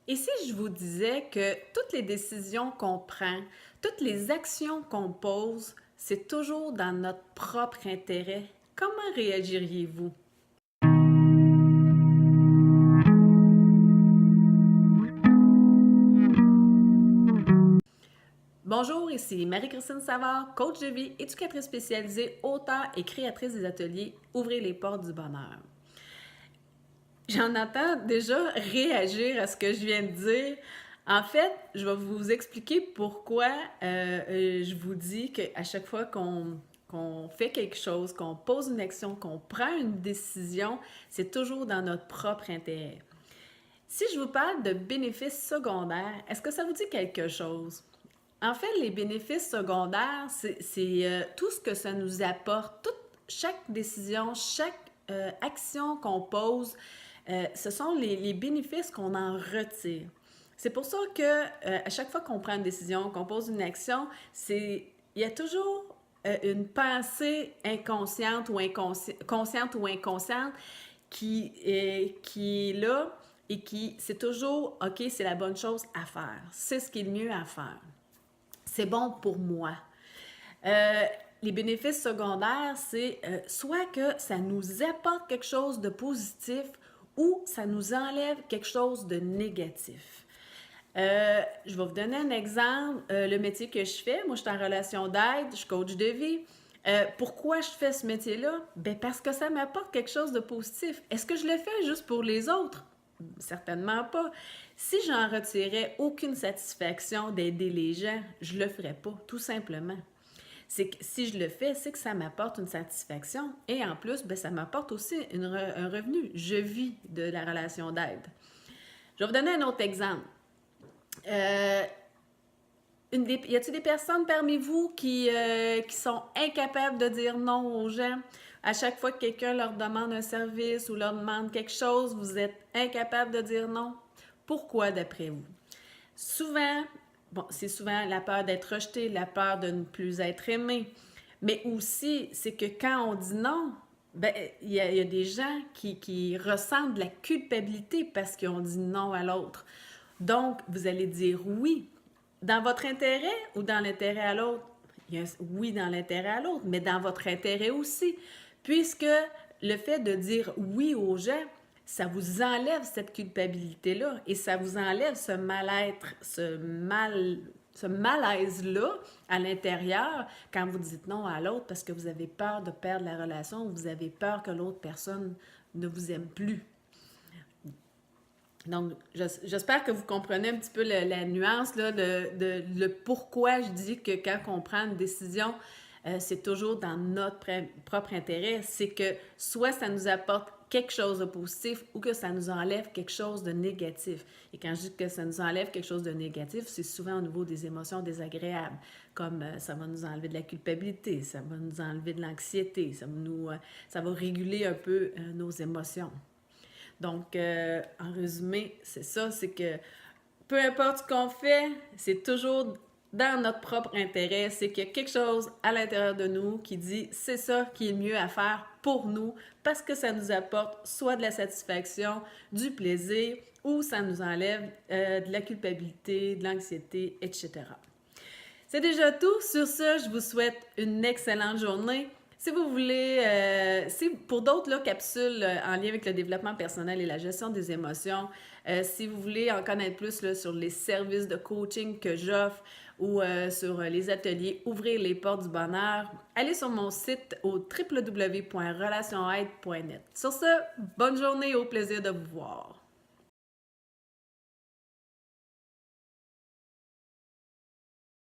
Et si je vous disais que toutes les décisions qu'on prend, toutes les actions qu'on pose, c'est toujours dans notre propre intérêt, comment réagiriez-vous? Bonjour, ici Marie-Christine Savard, coach de vie, éducatrice spécialisée, auteure et créatrice des ateliers Ouvrez les portes du bonheur. J'en entends déjà réagir à ce que je viens de dire. En fait, je vais vous expliquer pourquoi je vous dis qu'à chaque fois qu'on fait quelque chose, qu'on pose une action, qu'on prend une décision, c'est toujours dans notre propre intérêt. Si je vous parle de bénéfices secondaires, est-ce que ça vous dit quelque chose? En fait, les bénéfices secondaires, c'est tout ce que ça nous apporte, chaque décision, chaque action qu'on pose, ce sont les bénéfices qu'on en retire. C'est pour ça que à chaque fois qu'on prend une décision, qu'on pose une action, il y a toujours une pensée inconsciente ou consciente ou inconsciente qui est là et c'est toujours, OK, c'est la bonne chose à faire. C'est ce qui est le mieux à faire. C'est bon pour moi. Euh, les bénéfices secondaires, c'est soit que ça nous apporte quelque chose de positif ou ça nous enlève quelque chose de négatif. Je vais vous donner un exemple. Le métier que je fais, moi je suis en relation d'aide, je suis coach de vie. Pourquoi je fais ce métier-là? Ben parce que ça m'apporte quelque chose de positif. Est-ce que je le fais juste pour les autres? Certainement pas. Si j'en retirais aucune satisfaction d'aider les gens, je le ferais pas, tout simplement. C'est que si je le fais, c'est que ça m'apporte une satisfaction et en plus, ben, ça m'apporte aussi un revenu. Je vis de la relation d'aide. Je vais vous donner un autre exemple. Y a-t-il des personnes parmi vous qui sont incapables de dire non aux gens? À chaque fois que quelqu'un leur demande un service ou leur demande quelque chose, vous êtes incapable de dire non? Pourquoi d'après vous? Souvent, bon, c'est souvent la peur d'être rejeté, la peur de ne plus être aimé, mais aussi, c'est que quand on dit non, ben, il y a des gens qui ressentent de la culpabilité parce qu'ils ont dit non à l'autre. Donc, vous allez dire oui dans votre intérêt ou dans l'intérêt à l'autre? Il y a un oui dans l'intérêt à l'autre, mais dans votre intérêt aussi, puisque le fait de dire oui aux gens, ça vous enlève cette culpabilité-là et ça vous enlève ce mal-être, ce malaise-là à l'intérieur quand vous dites non à l'autre parce que vous avez peur de perdre la relation ou vous avez peur que l'autre personne ne vous aime plus. Donc, j'espère que vous comprenez un petit peu la nuance là, de le pourquoi je dis que quand on prend une décision, c'est toujours dans notre propre intérêt. C'est que soit ça nous apporte quelque chose de positif ou que ça nous enlève quelque chose de négatif. Et quand je dis que ça nous enlève quelque chose de négatif, c'est souvent au niveau des émotions désagréables, comme ça va nous enlever de la culpabilité, ça va nous enlever de l'anxiété, ça va réguler un peu nos émotions. Donc, en résumé, c'est ça, c'est que peu importe ce qu'on fait, c'est toujours dans notre propre intérêt. C'est qu'il y a quelque chose à l'intérieur de nous qui dit c'est ça qui est mieux à faire pour nous parce que ça nous apporte soit de la satisfaction, du plaisir ou ça nous enlève de la culpabilité, de l'anxiété, etc. C'est déjà tout. Sur ce, je vous souhaite une excellente journée. Si vous voulez, si pour d'autres là, capsules en lien avec le développement personnel et la gestion des émotions, si vous voulez en connaître plus là, sur les services de coaching que j'offre ou sur les ateliers Ouvrir les portes du bonheur, allez sur mon site au www.relationaide.net. Sur ce, bonne journée et au plaisir de vous voir.